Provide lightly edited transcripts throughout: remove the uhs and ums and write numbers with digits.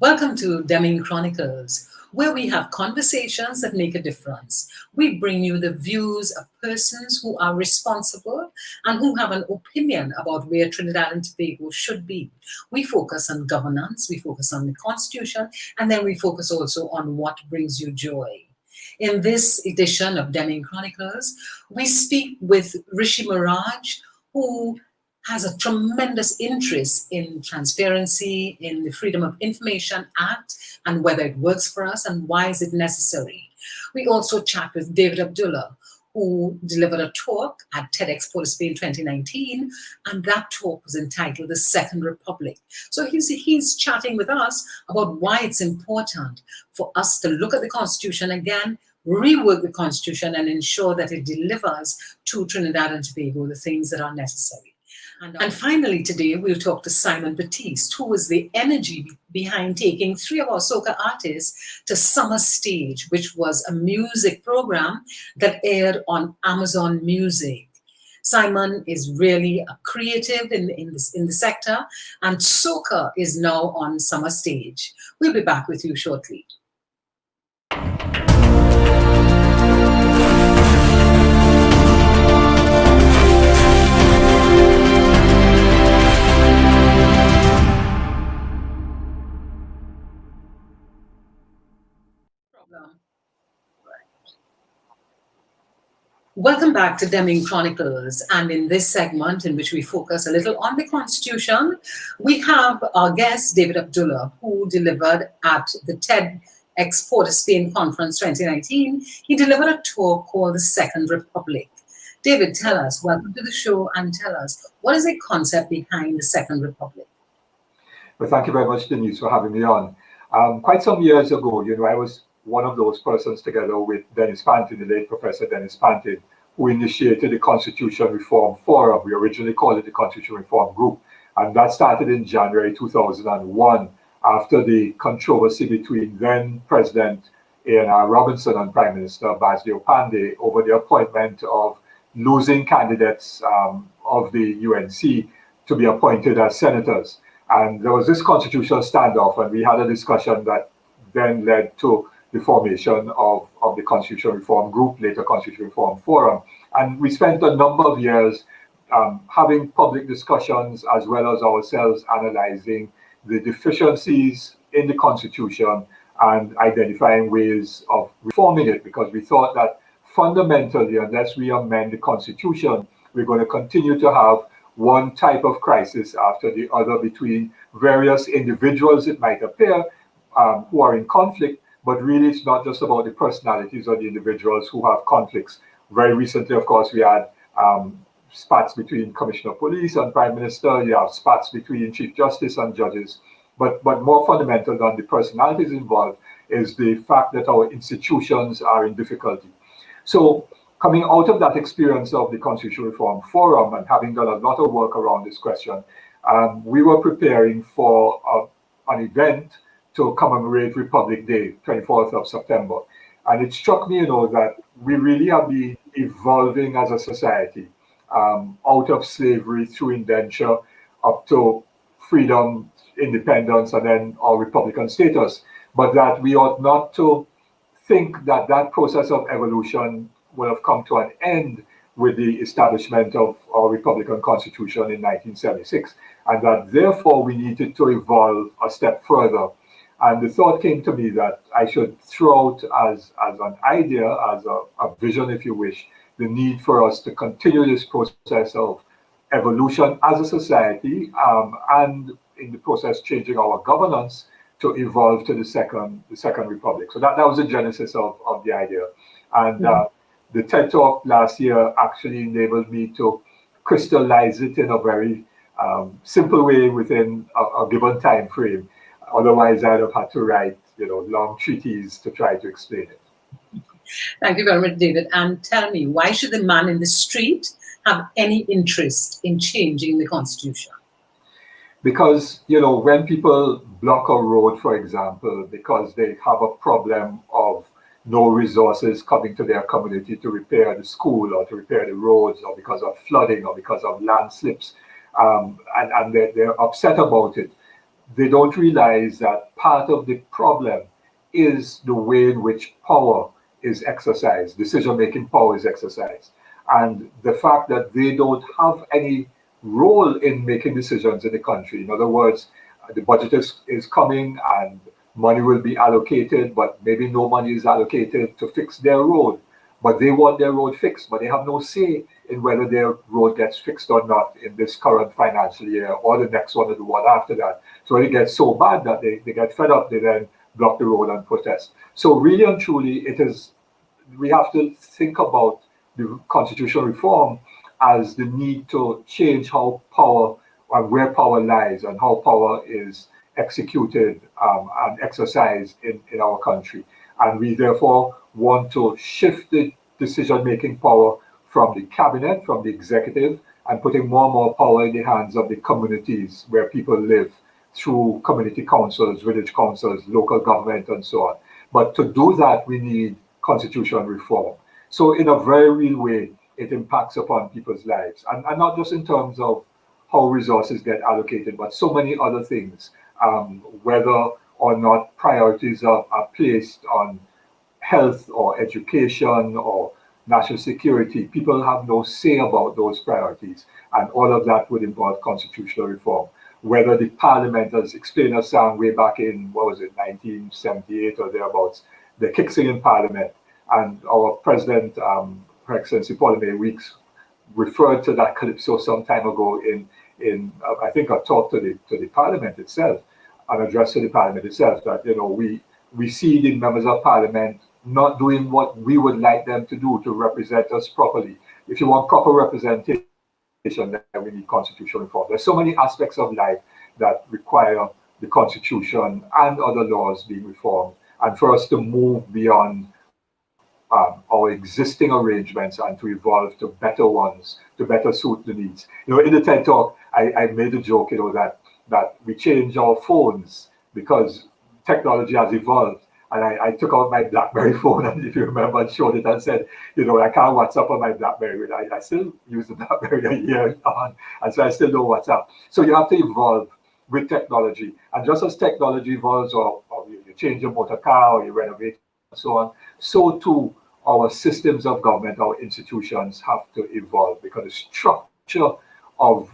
Welcome to Demming Chronicles, where we have conversations that make a difference. We bring you the views of persons who are responsible and who have an opinion about where Trinidad and Tobago should be. We focus on governance, we focus on the Constitution, and then we focus also on what brings you joy. In this edition of Demming Chronicles, we speak with Rishi Mirage, who has a tremendous interest in transparency, in the Freedom of Information Act, and whether it works for us and why is it necessary. We also chat with David Abdullah, who delivered a talk at TEDx Port of Spain 2019, and that talk was entitled The Second Republic. So he's chatting with us about why it's important for us to look at the Constitution again, rework the Constitution, and ensure that it delivers to Trinidad and Tobago the things that are necessary. And finally, today, we'll talk to Simon Batiste, who was the energy behind taking three of our soca artists to Summer Stage, which was a music program that aired on Amazon Music. Simon is really a creative in the sector, and soca is now on Summer Stage. We'll be back with you shortly. Welcome back to Demming Chronicles, and in this segment in which we focus a little on the Constitution, we have our guest David Abdullah, who delivered at the TEDx Port of Spain Conference 2019. He delivered a talk called The Second Republic. David, tell us, welcome to the show, and tell us, what is the concept behind the Second Republic? Well, thank you very much, Denise, for having me on. Quite some years ago, I was one of those persons together with Dennis Pantin, the late Professor Dennis Pantin, who initiated the Constitution Reform Forum. We originally called it the Constitution Reform Group. And that started in January 2001 after the controversy between then President A.N.R. Robinson and Prime Minister Basdio Pandey over the appointment of losing candidates of the UNC to be appointed as senators. And there was this constitutional standoff, and we had a discussion that then led to the formation of the Constitutional Reform Group, later Constitutional Reform Forum. And we spent a number of years having public discussions as well as ourselves analyzing the deficiencies in the Constitution and identifying ways of reforming it, because we thought that fundamentally, unless we amend the Constitution, we're going to continue to have one type of crisis after the other between various individuals, it might appear, who are in conflict. But really, it's not just about the personalities of the individuals who have conflicts. Very recently, of course, we had spats between Commissioner of Police and Prime Minister. You have spats between Chief Justice and judges. But more fundamental than the personalities involved is the fact that our institutions are in difficulty. So coming out of that experience of the Constitutional Reform Forum and having done a lot of work around this question, we were preparing for an event to commemorate Republic Day, 24th of September. And it struck me, that we really have been evolving as a society out of slavery through indenture up to freedom, independence, and then our Republican status. But that we ought not to think that that process of evolution will have come to an end with the establishment of our Republican Constitution in 1976, and that therefore we needed to evolve a step further. And the thought came to me that I should throw out as an idea, as a vision, if you wish, the need for us to continue this process of evolution as a society, and in the process changing our governance to evolve to the second republic. So that was the genesis of the idea. And the TED Talk last year actually enabled me to crystallize it in a very simple way within a given time frame. Otherwise, I'd have had to write, long treatises to try to explain it. Thank you very much, David. And tell me, why should the man in the street have any interest in changing the Constitution? Because, when people block a road, for example, because they have a problem of no resources coming to their community to repair the school or to repair the roads, or because of flooding or because of landslips, and they're upset about it, they don't realize that part of the problem is the way in which power is exercised, decision-making power is exercised. And the fact that they don't have any role in making decisions in the country. In other words, the budget is coming and money will be allocated, but maybe no money is allocated to fix their road. But they want their road fixed, but they have no say in whether their road gets fixed or not in this current financial year or the next one or the one after that. So it gets so bad that they get fed up, they then block the road and protest. So really and truly, we have to think about the constitutional reform as the need to change how power and where power lies and how power is executed and exercised in our country. And we therefore want to shift the decision-making power from the cabinet, from the executive, and putting more and more power in the hands of the communities where people live through community councils, village councils, local government, and so on. But to do that, we need constitutional reform. So in a very real way, it impacts upon people's lives. And not just in terms of how resources get allocated, but so many other things, whether or not priorities are placed on health or education or national security. People have no say about those priorities. And all of that would involve constitutional reform. Whether the parliament, as explained as sang way back in, 1978 or thereabouts, the kicks in parliament. And our president, Her Excellency Paul Weeks, referred to that calypso some time ago in I think, a talk to the parliament itself, an address to the parliament itself, that we see the members of parliament not doing what we would like them to do to represent us properly. If you want proper representation, then we need constitutional reform. There's so many aspects of life that require the constitution and other laws being reformed, and for us to move beyond our existing arrangements and to evolve to better ones, to better suit the needs. In the TED Talk, I made a joke, that we change our phones because technology has evolved. And I took out my BlackBerry phone, and if you remember, I showed it and said, I can't WhatsApp on my BlackBerry. I still use the BlackBerry a year on, and so I still know WhatsApp. So you have to evolve with technology. And just as technology evolves, or you change your motor car, or you renovate, and so on, so too our systems of government, our institutions have to evolve, because the structure of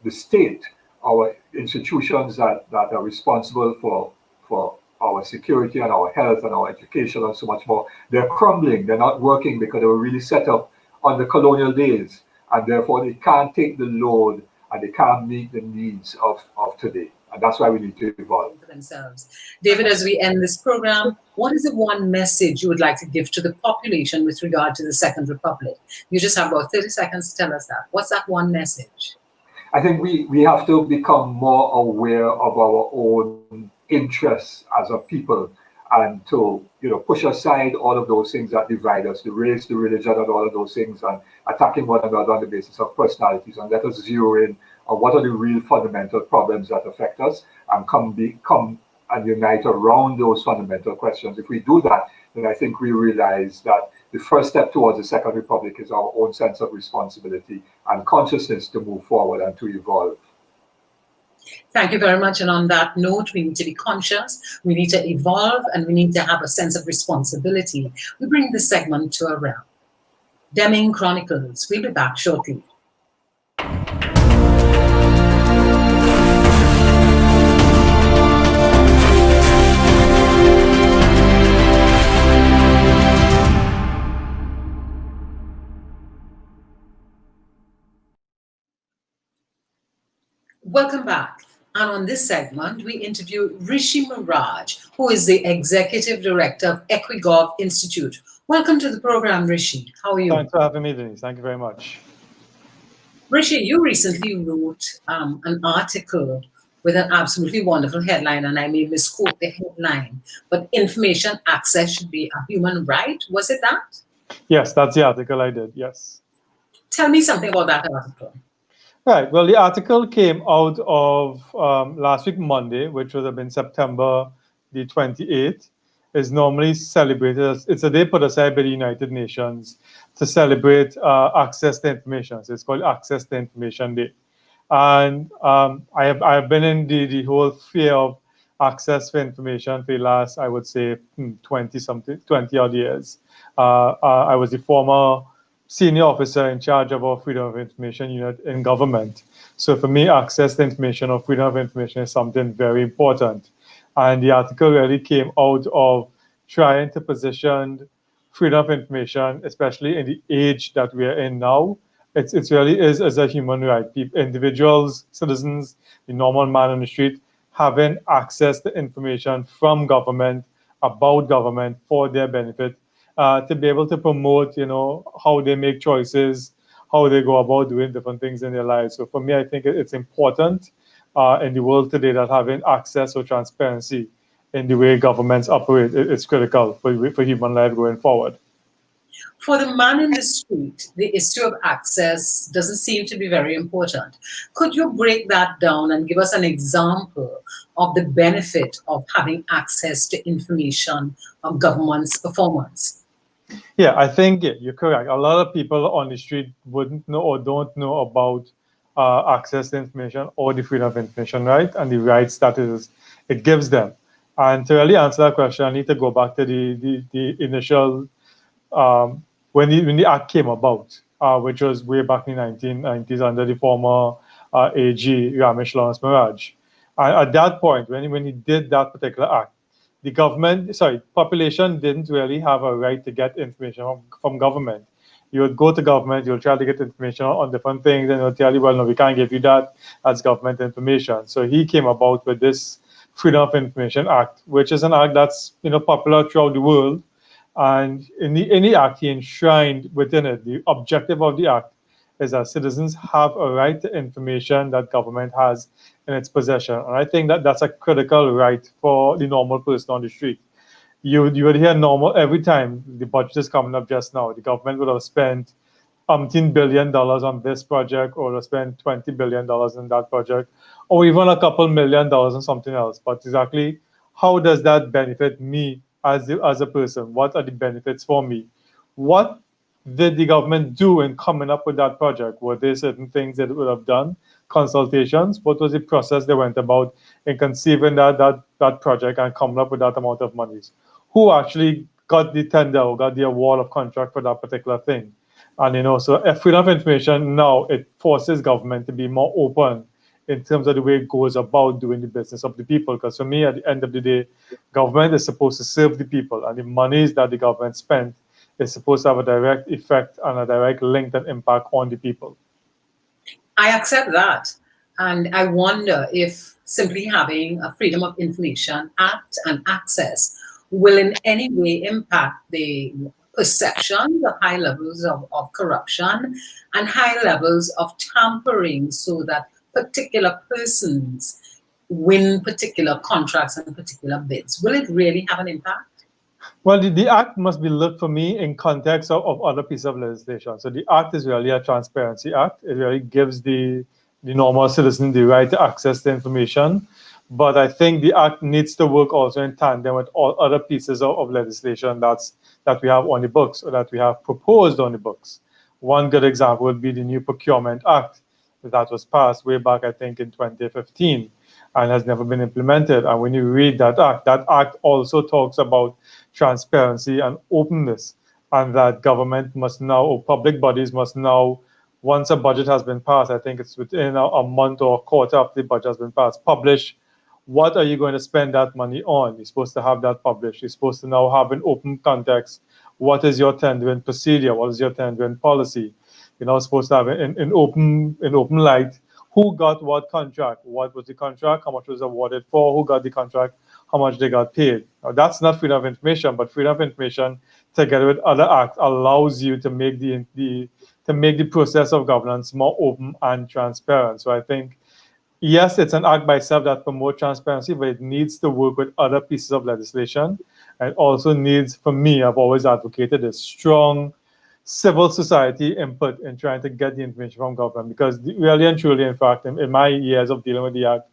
the state, our institutions that are responsible for our security and our health and our education and so much more, they're crumbling, they're not working because they were really set up on the colonial days, and therefore they can't take the load and they can't meet the needs of today. And that's why we need to evolve. Themselves. David, as we end this program, what is the one message you would like to give to the population with regard to the Second Republic? You just have about 30 seconds to tell us that. What's that one message? I think we have to become more aware of our own interests as a people, and to push aside all of those things that divide us, the race, the religion, and all of those things, and attacking one another on the basis of personalities, and let us zero in on what are the real fundamental problems that affect us, and come and unite around those fundamental questions. If we do that, then I think we realize that the first step towards the Second Republic is our own sense of responsibility and consciousness to move forward and to evolve. Thank you very much. And on that note, we need to be conscious, we need to evolve, and we need to have a sense of responsibility. We bring this segment to a wrap. Demming Chronicles. We'll be back shortly. Welcome back. And on this segment, we interview Rishi Mirage, who is the Executive Director of EquiGov Institute. Welcome to the program, Rishi. How are you? Thanks for having me, Denise. Thank you very much. Rishi, you recently wrote an article with an absolutely wonderful headline, and I may misquote the headline, but information access should be a human right. Was it that? Yes, that's the article I did, yes. Tell me something about that article. Right. Well, the article came out of last week, Monday, which would have been September the 28th. Is normally celebrated as, it's a day put aside by the United Nations to celebrate access to information. So it's called Access to Information Day. And I have been in the whole sphere of access for information for the last, I would say, 20 odd years. I was the former senior officer in charge of our freedom of information unit in government. So for me, access to information or freedom of information is something very important. And the article really came out of trying to position freedom of information, especially in the age that we are in now. It really is as a human right. Individuals, citizens, the normal man on the street, having access to information from government, about government, for their benefit, to be able to promote, how they make choices, how they go about doing different things in their lives. So for me, I think it's important in the world today that having access or transparency in the way governments operate is critical for human life going forward. For the man in the street, the issue of access doesn't seem to be very important. Could you break that down and give us an example of the benefit of having access to information on government's performance? Yeah, I think you're correct. A lot of people on the street wouldn't know or don't know about access to information or the freedom of information, right? And the rights that it gives them. And to really answer that question, I need to go back to the initial when the act came about, which was way back in the 1990s under the former AG Rishi Mirage. And at that point, when he did that particular act, the population didn't really have a right to get information from government. You would go to government, you'll try to get information on different things, and they'll tell you, well, no, we can't give you that as government information. So he came about with this Freedom of Information Act, which is an act that's popular throughout the world. And in the act, he enshrined within it the objective of the act is that citizens have a right to information that government has in its possession. And I think that that's a critical right for the normal person on the street. You would hear normal every time the budget is coming up just now, the government would have spent $10 billion on this project or spend $20 billion in that project, or even a couple $1 million on something else. But exactly how does that benefit me as a person? What are the benefits for me? What did the government do in coming up with that project? Were there certain things that it would have done? Consultations? What was the process they went about in conceiving that project and coming up with that amount of monies? Who actually got the tender or got the award of contract for that particular thing? And so freedom of information now, it forces government to be more open in terms of the way it goes about doing the business of the people. Because for me, at the end of the day, government is supposed to serve the people, and the monies that the government spent is supposed to have a direct effect and a direct link and impact on the people. I accept that. And I wonder if simply having a Freedom of Information Act and access will in any way impact the perception of high levels of corruption and high levels of tampering so that particular persons win particular contracts and particular bids. Will it really have an impact? Well, the act must be looked for me in context of other pieces of legislation. So the act is really a transparency act. It really gives the normal citizen the right to access the information. But I think the act needs to work also in tandem with all other pieces of legislation that we have on the books or that we have proposed on the books. One good example would be the new Procurement Act that was passed way back, I think, in 2015 and has never been implemented. And when you read that act also talks about transparency and openness, and that government must now, or public bodies must now, once a budget has been passed, I think it's within a month or a quarter after the budget has been passed, publish what are you going to spend that money on. You're supposed to have that published. You're supposed to now have an open context. What is your tendering procedure? What is your tendering policy? You're now supposed to have an open light. Who got what contract? What was the contract? How much was awarded for? Who got the contract? How much they got paid? Now, that's not freedom of information, but freedom of information, together with other acts, allows you to make the process of governance more open and transparent. So I think, yes, it's an act by itself that promotes transparency, but it needs to work with other pieces of legislation. And it also needs, for me, I've always advocated a strong civil society input in trying to get the information from government. Because really and truly, in fact, in my years of dealing with the act,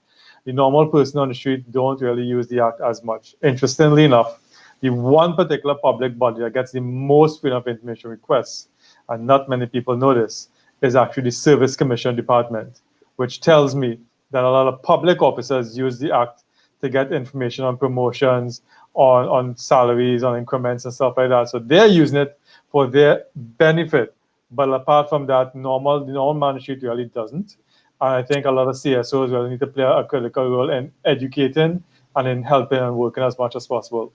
the normal person on the street don't really use the act as much. Interestingly enough, the one particular public body that gets the most freedom of information requests, and not many people know this, is actually the Service Commission Department, which tells me that a lot of public officers use the act to get information on promotions, on salaries, on increments and stuff like that. So they're using it for their benefit. But apart from that, the normal man street really doesn't. And I think a lot of CSOs really need to play a critical role in educating and in helping and working as much as possible.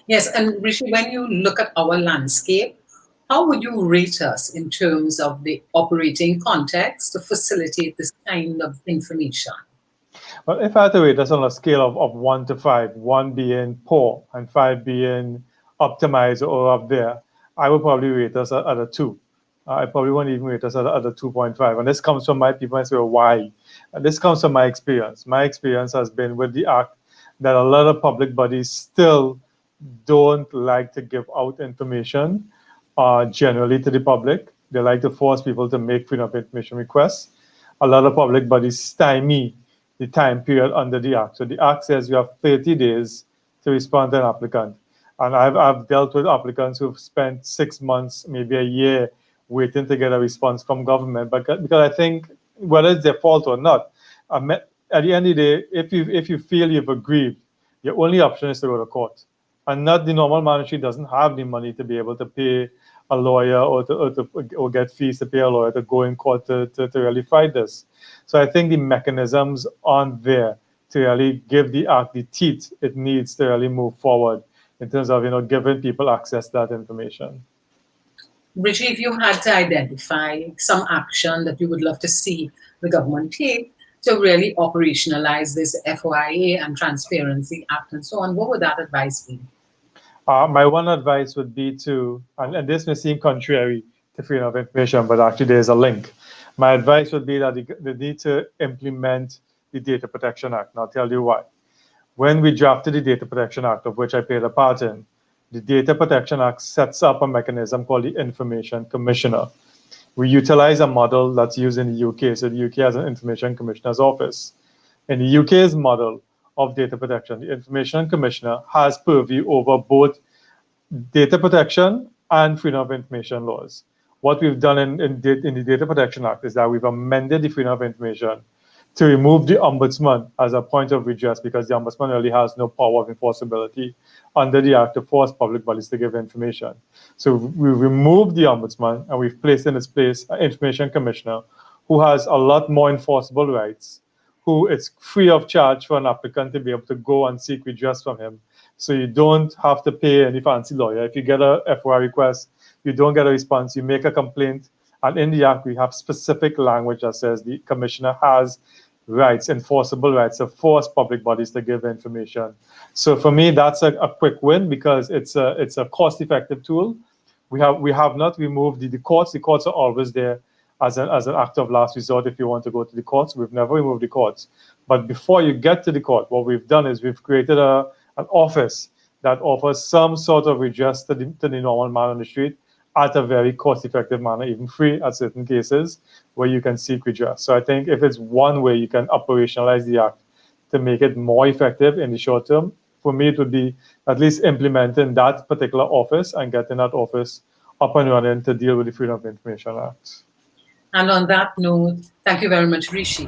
Yes, and Rishi, when you look at our landscape, how would you rate us in terms of the operating context to facilitate this kind of information? Well, if I had to rate us on a scale of 1 to 5, 1 being poor and 5 being optimized or up there, I would probably rate us at a 2. I probably wouldn't even rate us at a 2.5. And this comes from my people and say, well, why? And this comes from my experience. My experience has been with the act that a lot of public bodies still don't like to give out information generally to the public. They like to force people to make freedom of information requests. A lot of public bodies stymie the time period under the act. So the act says you have 30 days to respond to an applicant. And I've dealt with applicants who've spent 6 months, maybe a year, waiting to get a response from government. But because I think, whether it's their fault or not, at the end of the day, if you feel you've aggrieved, your only option is to go to court. And not the normal man doesn't have the money to be able to pay a lawyer or get fees to pay a lawyer to go in court to really fight this. So I think the mechanisms aren't there to really give the act the teeth it needs to really move forward in terms of giving people access to that information. Rishi, if you had to identify some action that you would love to see the government take to really operationalize this FOIA and Transparency Act and so on, what would that advice be? My one advice would be to, and this may seem contrary to freedom of information, but actually there's a link. My advice would be that they need to implement the Data Protection Act, and I'll tell you why. When we drafted the Data Protection Act, of which I played a part in, the Data Protection Act sets up a mechanism called the Information Commissioner. We utilize a model that's used in the UK. So the UK has an Information Commissioner's Office. In the UK's model of data protection, the Information Commissioner has purview over both data protection and freedom of information laws. What we've done in the Data Protection Act is that we've amended the freedom of information to remove the ombudsman as a point of redress, because the ombudsman really has no power of enforceability under the act to force public bodies to give information. So we removed the ombudsman and we've placed in its place an Information Commissioner who has a lot more enforceable rights, who it's free of charge for an applicant to be able to go and seek redress from him. So you don't have to pay any fancy lawyer. If you get a FOI request, you don't get a response, you make a complaint. And in the act, we have specific language that says the commissioner has rights, enforceable rights, to force public bodies to give information. So for me, that's a quick win, because it's a cost-effective tool. We have not removed the courts. The courts are always there as an act of last resort if you want to go to the courts. We've never removed the courts. But before you get to the court, what we've done is we've created an office that offers some sort of redress to the normal man on the street at a very cost-effective manner, even free at certain cases, where you can seek redress. So I think if it's one way you can operationalize the act to make it more effective in the short term, for me it would be at least implementing that particular office and getting that office up and running to deal with the Freedom of Information Act. And on that note, thank you very much, Rishi.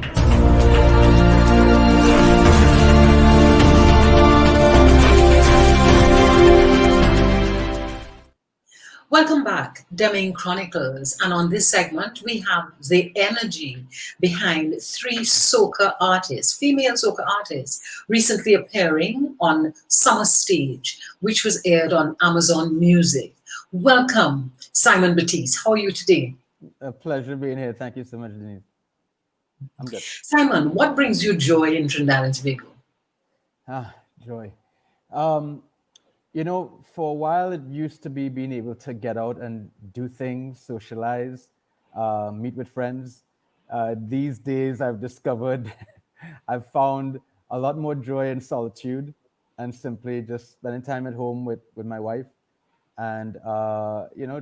Welcome back, Demming Chronicles. And on this segment, we have the energy behind 3 soca artists, female soca artists, recently appearing on Summer Stage, which was aired on Amazon Music. Welcome, Simon Batiste. How are you today? A pleasure being here. Thank you so much, Denise. I'm good. Simon, what brings you joy in Trinidad and Tobago? Joy. For a while, it used to be being able to get out and do things, socialize, meet with friends. These days, I've discovered I've found a lot more joy in solitude and simply just spending time at home with my wife and,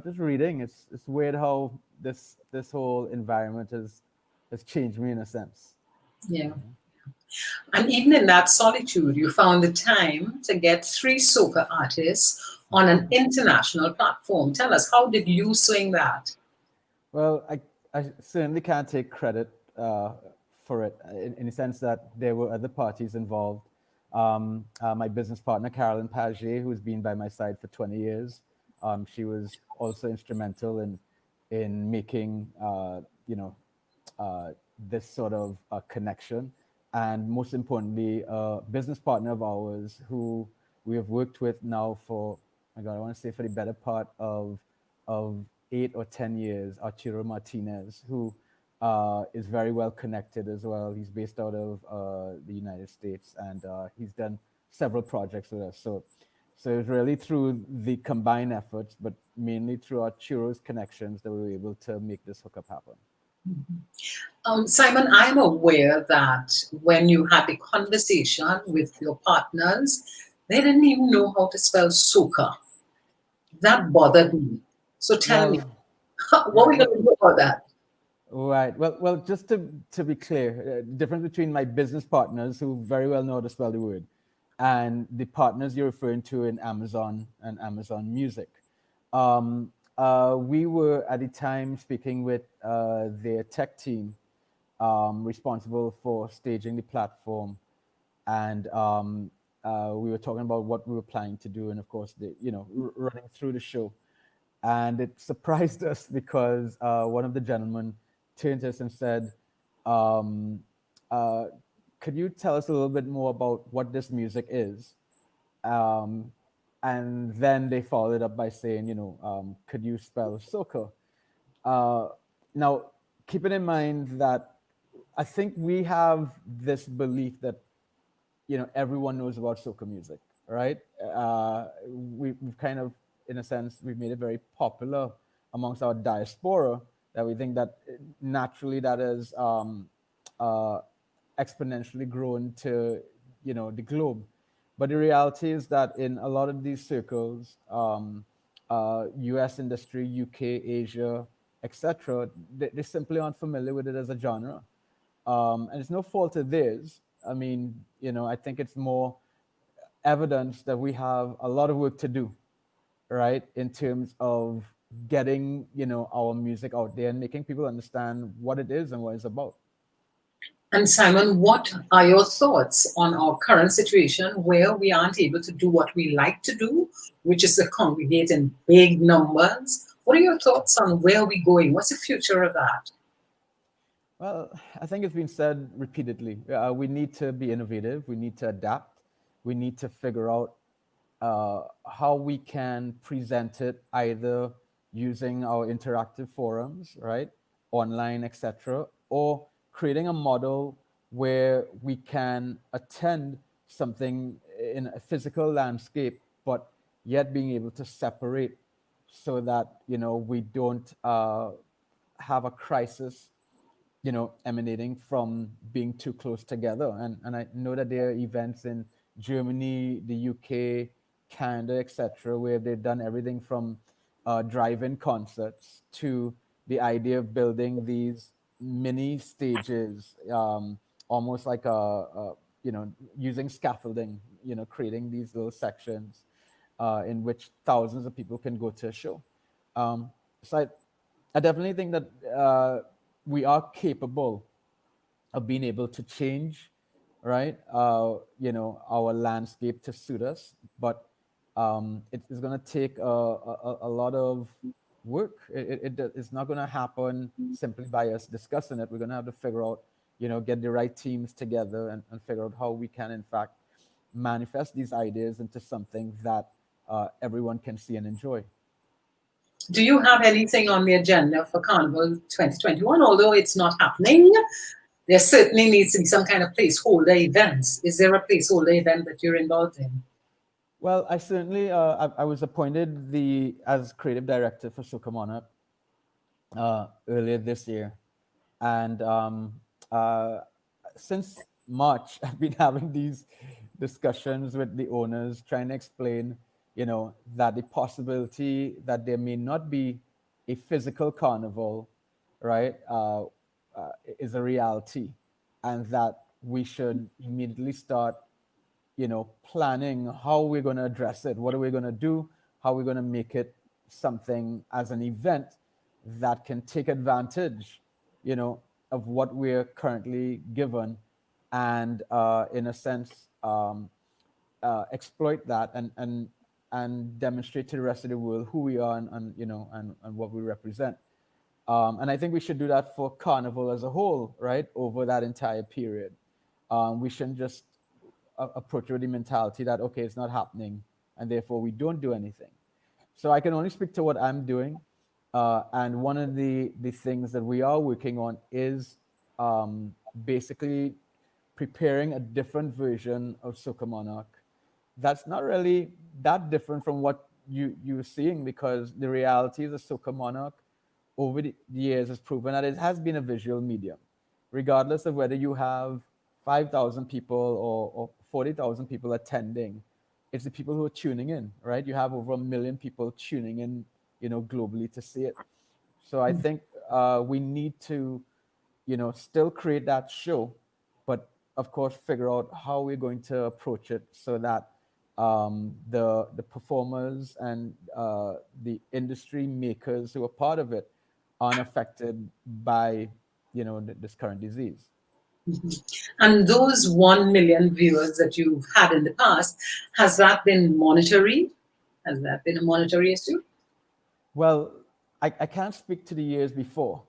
just reading. It's weird how this whole environment has changed me in a sense. Yeah. And even in that solitude, you found the time to get 3 soca artists on an international platform. Tell us, how did you swing that? Well, I certainly can't take credit for it, in the sense that there were other parties involved. My business partner, Carolyn Paget, who's been by my side for 20 years, she was also instrumental in making, this sort of connection. And most importantly, a business partner of ours who we have worked with now for, my God, I want to say for the better part of 8 or 10 years, Arturo Martinez, who is very well connected as well. He's based out of the United States, and he's done several projects with us. So it's really through the combined efforts, but mainly through Arturo's connections, that we were able to make this hookup happen. Simon, I'm aware that when you had the conversation with your partners, they didn't even know how to spell soca. That bothered me. So tell me, what are we going to do about that? Right. Well, just to be clear, the difference between my business partners, who very well know how to spell the word, and the partners you're referring to in Amazon and Amazon Music. We were at the time speaking with their tech team responsible for staging the platform, and we were talking about what we were planning to do, and of course, running through the show. And it surprised us because one of the gentlemen turned to us and said, could you tell us a little bit more about what this music is? And then they followed it up by saying, could you spell soca? Now, keeping in mind that I think we have this belief that, everyone knows about soca music, right? We've kind of, in a sense, we've made it very popular amongst our diaspora, that we think that naturally that is exponentially grown to, the globe. But the reality is that in a lot of these circles, US industry, UK, Asia, etc., they simply aren't familiar with it as a genre. And it's no fault of theirs. I mean, I think it's more evidence that we have a lot of work to do, right, in terms of getting, our music out there and making people understand what it is and what it's about. And Simon, what are your thoughts on our current situation where we aren't able to do what we like to do, which is to congregate in big numbers? What are your thoughts on where we're going? What's the future of that? Well, I think it's been said repeatedly. We need to be innovative. We need to adapt. We need to figure out how we can present it, either using our interactive forums, right, online, etc., or creating a model where we can attend something in a physical landscape, but yet being able to separate so that, we don't have a crisis, emanating from being too close together. And I know that there are events in Germany, the UK, Canada, etc., where they've done everything from drive-in concerts to the idea of building these mini stages, almost like using scaffolding, creating these little sections in which thousands of people can go to a show. So I definitely think that we are capable of being able to change, right? Our landscape to suit us, but it's going to take a lot of work. It's not going to happen simply by us discussing it. We're going to have to figure out, get the right teams together and figure out how we can, in fact, manifest these ideas into something that everyone can see and enjoy. Do you have anything on the agenda for Carnival 2021? Although it's not happening, there certainly needs to be some kind of placeholder events. Is there a placeholder event that you're involved in? Well, I certainly, I was appointed as creative director for Soca Monarch earlier this year. And since March, I've been having these discussions with the owners, trying to explain, that the possibility that there may not be a physical carnival, right, is a reality, and that we should immediately start, planning how we're going to address it. What are we going to do? How we're going to make it something as an event that can take advantage, of what we're currently given, and in a sense exploit that and demonstrate to the rest of the world who we are and you know and what we represent. And I think we should do that for Carnival as a whole, right? Over that entire period, we shouldn't just approach it with the mentality that okay, it's not happening, and therefore we don't do anything. So I can only speak to what I'm doing, and one of the things that we are working on is basically preparing a different version of Soca Monarch that's not really that different from what you're seeing, because the reality is a Soca Monarch over the years has proven that it has been a visual medium, regardless of whether you have 5,000 people or 40,000 people attending. It's the people who are tuning in, right? You have over 1 million people tuning in, you know, globally to see it. So I think we need to, you know, still create that show, but of course figure out how we're going to approach it so that the performers and the industry makers who are part of it aren't affected by, you know, this current disease. And those 1 million viewers that you've had in the past, has that been monetary? Has that been a monetary issue? Well, I can't speak to the years before,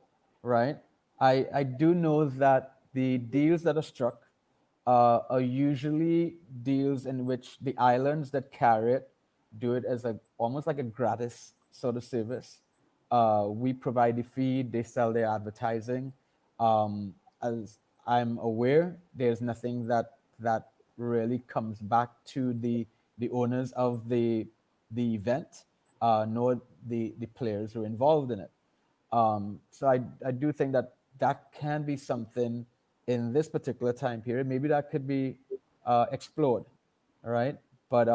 right? I do know that the deals that are struck are usually deals in which the islands that carry it do it as a almost like a gratis sort of service. We provide the feed, they sell their advertising. As I'm aware, there's nothing that really comes back to the owners of the event, nor the players who are involved in it. So I do think that can be something in this particular time period. Maybe that could be explored, all right? But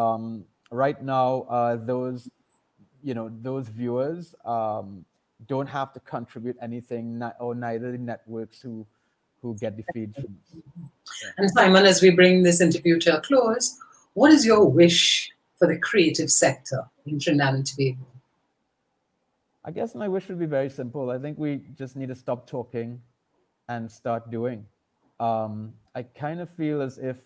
right now, those viewers don't have to contribute anything, or neither the networks who get the feeds from us. Yeah. And Simon, as we bring this interview to a close, what is your wish for the creative sector in Trinidad and Tobago? I guess my wish would be very simple. I think we just need to stop talking and start doing. I kind of feel as if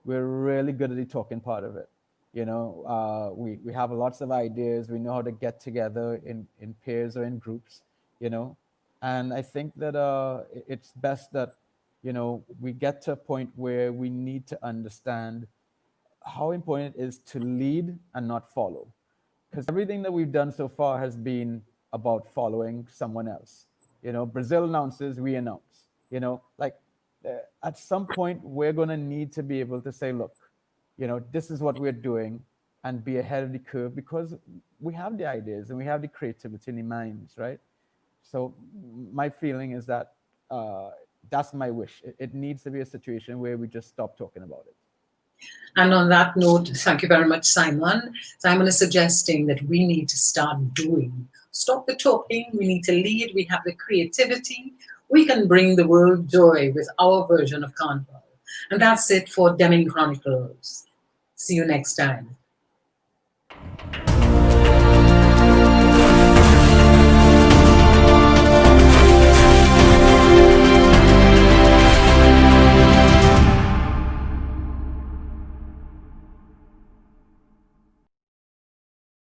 we're really good at the talking part of it. You know, we have lots of ideas. We know how to get together in pairs or in groups, you know. And I think that it's best that, you know, we get to a point where we need to understand how important it is to lead and not follow. Because everything that we've done so far has been about following someone else. You know, Brazil announces, we announce. You know, like at some point, we're going to need to be able to say, look, you know, this is what we're doing, and be ahead of the curve, because we have the ideas and we have the creativity in the minds, right? So my feeling is that that's my wish. It needs to be a situation where we just stop talking about it. And on that note, thank you very much, Simon. Simon is suggesting that we need to start doing. Stop the talking, we need to lead, we have the creativity. We can bring the world joy with our version of Carnival. And that's it for Demming Chronicles. See you next time.